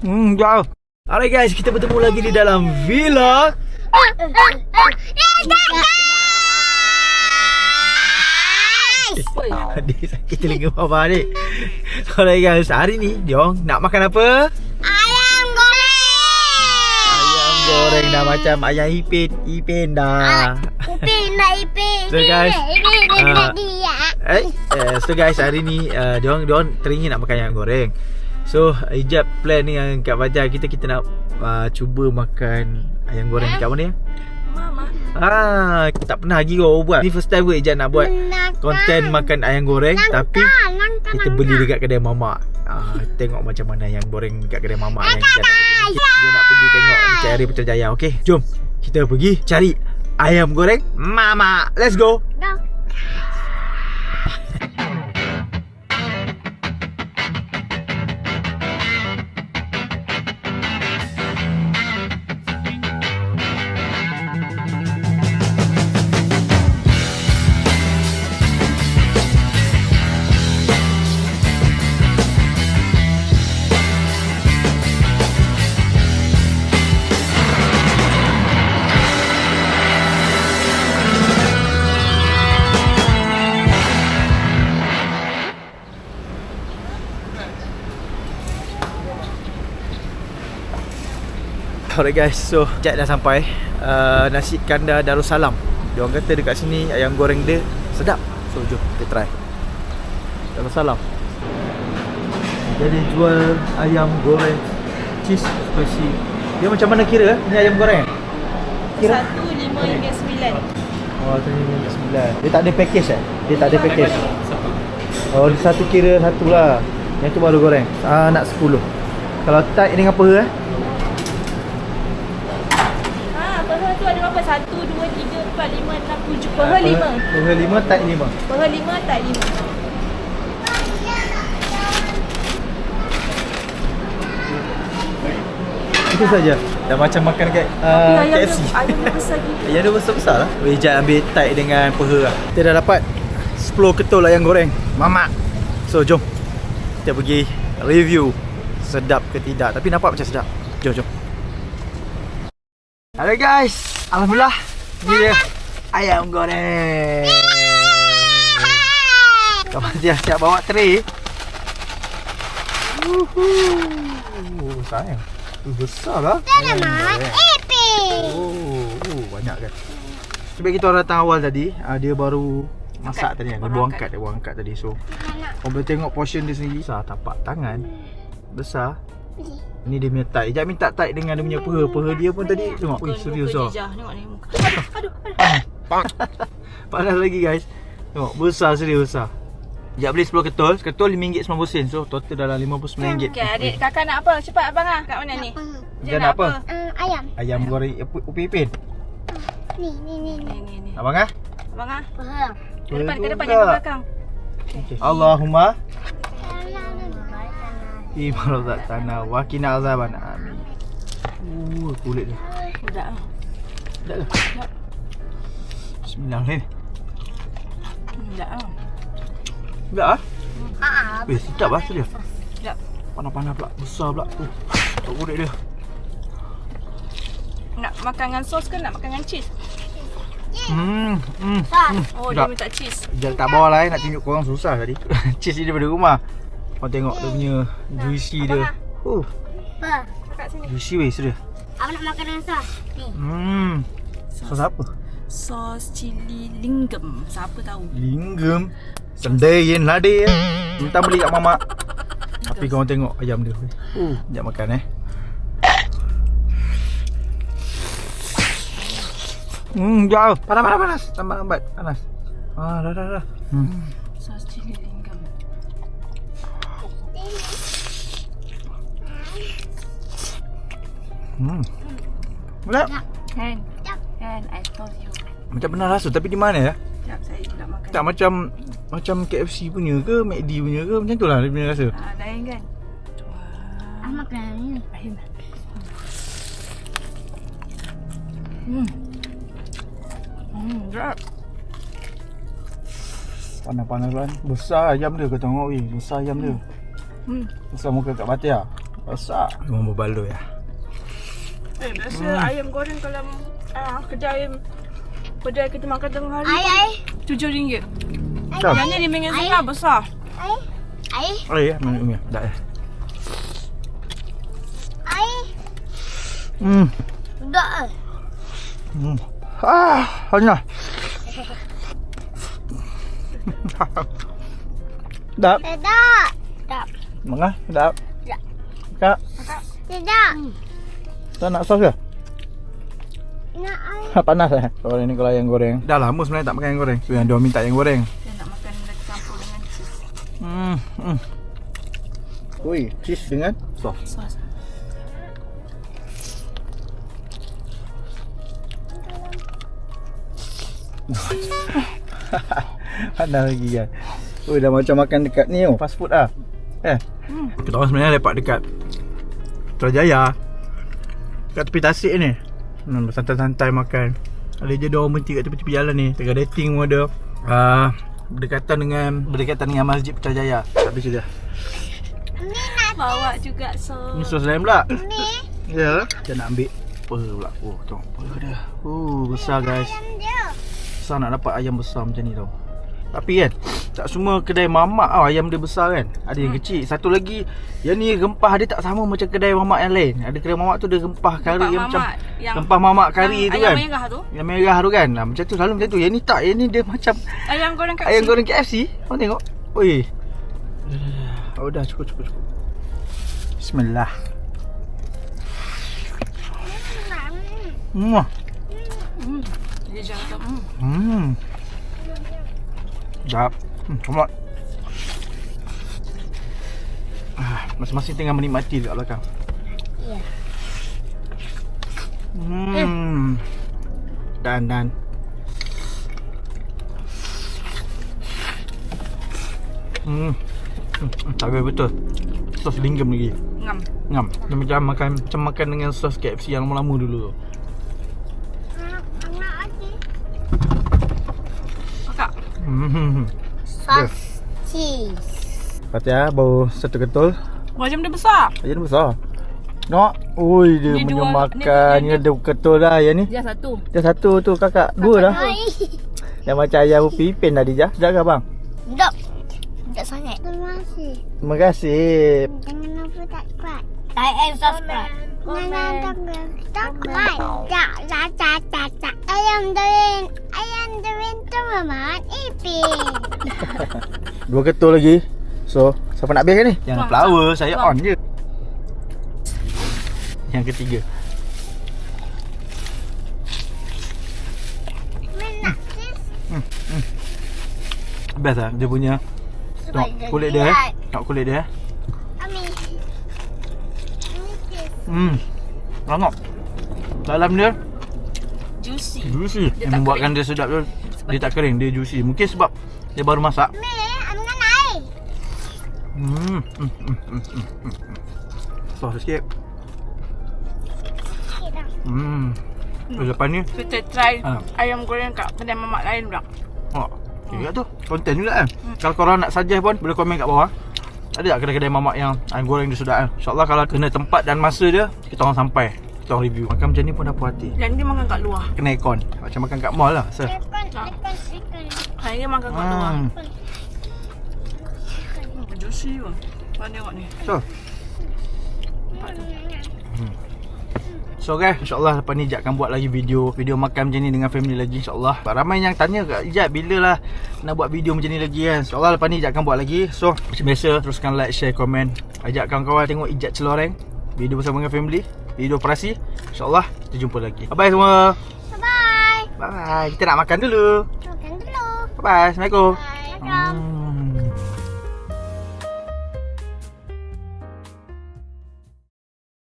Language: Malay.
Jauh. Alright guys, kita bertemu lagi di dalam vlog. Adik sakit telinga Baba ni. Alright guys, hari ni Diorang nak makan apa? Ayam goreng. Ayam goreng dah macam ayam Ipin dah. Ipin dah Ipin. So guys, so guys, hari ni diorang teringin nak makan ayam goreng. So Ijab plan ni dengan Kak Fajar, kita nak cuba makan ayam goreng kat mana ya? Mama. Tak pernah lagi kau buat. Ni first time ke Ijab nak buat konten makan ayam goreng, tapi kita beli dekat kedai mamak. Tengok macam mana ayam goreng dekat kedai mamak yang kita nak pergi tengok dekat area Putrajaya. Okey, jom kita pergi cari ayam goreng mamak. Let's go. Go. Alright guys, so Jack dah sampai. Nasi kandar Darussalam. Diorang kata dekat sini ayam goreng dia sedap. So jom kita try. Darussalam. Jadi jual ayam goreng cheese spicy. Dia macam mana kira? Ni ayam goreng? Kira? RM1.5 Oh, RM1.9. Dia tak ada package eh? Dia tak ada package. Oh, dia satu kira satu lah. Yang tu baru goreng. Nak 10. Kalau tak dengan apa eh? Peha tu ada berapa? 1, 2, 3, 4, 5, 6, 7. Peha 5. Peha 5, tak 5. Peha 5, tak 5. Itu saja. Dah macam makan kat KFC. Ayam dia besar gitu. Ayam dia besar-besar lah. Ijat ambil tight dengan peha lah. Kita dah dapat 10 ketul ayam goreng mamak. So jom kita pergi review sedap ke tidak. Tapi nampak macam sedap. Jom. Hello guys, alhamdulillah ni dia ayam goreng. Kamu siap bawa tray. Sayang. Besar lah. Banyak kan. Sebab kita orang datang awal tadi, dia baru masak tadi kan. Dia buang angkat tadi. So kau boleh tengok portion dia sendiri. Besar tapak tangan. Besar. Ni dia punya tight. Ijak minta tight dengan dia punya peha dia pun tadi. Tengok. Ui, serius lah. Tengok ni muka. Aduh. Panas lagi guys. Tengok, besar serius besar. Ijak beli 10 ketul. Ketul RM5.90. So total dalam RM59. Okay, adik kakak nak apa? Cepat abang ah. Kat mana ni? Dia nak apa? Ayam. Ayam goreng Upi Ipin. Ni. Abang ah? Abang ah. Peha. Ke depan juga. jangan ke belakang. Okay. Allahumma Imarazat tanah Wakina azaban. Amin. Kulit dia. Udah. Dah lah. Bismillahirrahmanirrahim. Dah ah? Sedap lah dia. Sedap. Panas-panas pula. Besar pula. Tak kulit dia. Nak makan dengan sos ke nak makan dengan cheese? Oh, dia minta cheese. Jangan tak bawa lah nak tunjuk korang susah tadi. Cheese ni daripada rumah. Kau tengok dia punya juicy dia. Kat sini. Juicy weh serius. Abang nak makan dengan sos. Ni. Sos apa? Sos cili linggam. Siapa tahu? Linggam. Sendayin lade. Minta beli kat mamak. Tapi korang tengok ayam dia. Sekejap makan jauh. Panas. Tambah lambat. Panas. Dah. Sos cili linggam. Sedap. Kan, I told you. Macam pernah rasa tapi di mana ya? Sekejap saya nak makan. Tak macam KFC punya ke, McD punya ke, macam tu lah dia punya rasa. Lain kan? Makan ni. Sedap. Panas-panas kan. Besar ayam dia kau tengok weh. Besar ayam dia. Besar muka kat batia. Masak. Memang berbaloi ya. Biasa ayam goreng kalau kedai kita makan tengah hari RM7. Yang ni RM5.5 besar. Ya, minum ya. Dah ya. Hanya. Sedap. Mengah, sedap. Kak. Tak nak sos ke? Panas kalau ini kalau ayam goreng. Dah lama sebenarnya tak makan ayam goreng. So yang dia minta ayam goreng. Saya nak makan campur dengan cheese. Ui, cheese dengan sos. Panas lagi kan. Ui, dah macam makan dekat ni fast food lah. Kita orang sebenarnya lepak dekat Putrajaya, kat tepi tasik ni. Santai-santai makan. Ada je dia orang berhenti kat tepi-tepi jalan ni. Tengah dating pun ada. Berdekatan dengan Masjid Putrajaya. Habis je dah. Bawa juga sos. Ni sos lain pula. Ya. Kita nak ambil apa pula. Oh, tengok apa dia. Besar guys. Besar, nak dapat ayam besar macam ni tau. Tapi kan, tak semua kedai mamak ayam dia besar kan. Ada yang kecil. Satu lagi, yang ni rempah dia tak sama macam kedai mamak yang lain. Ada kedai mamak tu dia rempah kari yang macam rempah mamak kari tu kan. Ayam merah tu. Yang merah tu kan. Macam tu, selalu macam tu. Yang ni tak, yang ni dia macam Ayam goreng KFC. ayam goreng KFC. Kau tengok. Oi. Oh dah, cukup. Bismillah. Dia jangan Sedap. Selamat. Masing-masing tengah menikmati dekat belakang. Ya. Dan tak betul. Sos linggam lagi. Ngam. Dia macam makan dengan sos KFC yang lama-lama dulu tu. Kakak. Sos cheese. Fatihah baru satu ketul. Macam dia besar. Ayam besar. Nak. Ui, dia Ni punya dua, makan. Ni ada ketul dah yang ni. Dia satu. Dia satu tu kakak. Dua dah. Yang macam ayam pipin tadi je. Sedap ke abang? Sedap. Sedap sangat. Terima kasih. Jangan lupa subscribe. Like and subscribe. Ayam dorin tu Mamat Ipin. Dua ketul lagi. So, siapa nak habis kan ni? Yang flower saya on je. Yang ketiga. Best lah dia punya. Tengok kulit dia Tengok kulit dia. Lengok. Dalam dia Juicy. Yang membuatkan dia sedap tu, dia tak kering, dia juicy. Mungkin sebab dia baru masak. Sos sikit. Lepas ni Kita try ayam goreng kat kedai mamak lain pula. juga tu. Konten juga kan. Kalau korang nak suggest pun boleh komen kat bawah. Ada tak kedai-kedai mamak yang ayam goreng dia sedap kan? InsyaAllah kalau kena tempat dan masa dia, kita orang sampai, kita orang review. Makan macam ni pun dah puas hati. Yang dia makan kat luar. Kena aircon. Macam makan kat mall lah. Yang dia makan kat luar. Juicy pun. Kau tengok ni. So guys, insyaAllah lepas ni Ijat akan buat lagi video makan macam ni dengan family lagi, insyaAllah. Ramai yang tanya kat Ijat bila lah nak buat video macam ni lagi kan. InsyaAllah lepas ni Ijat akan buat lagi. So macam biasa, teruskan like, share, komen. Ajak kawan-kawan tengok Ijat Celoreng, video bersama dengan family, video operasi. InsyaAllah kita jumpa lagi. Bye bye semua. Bye. Bye bye. Kita nak makan dulu. Makan dulu. Bye bye. Assalamualaikum. Bye.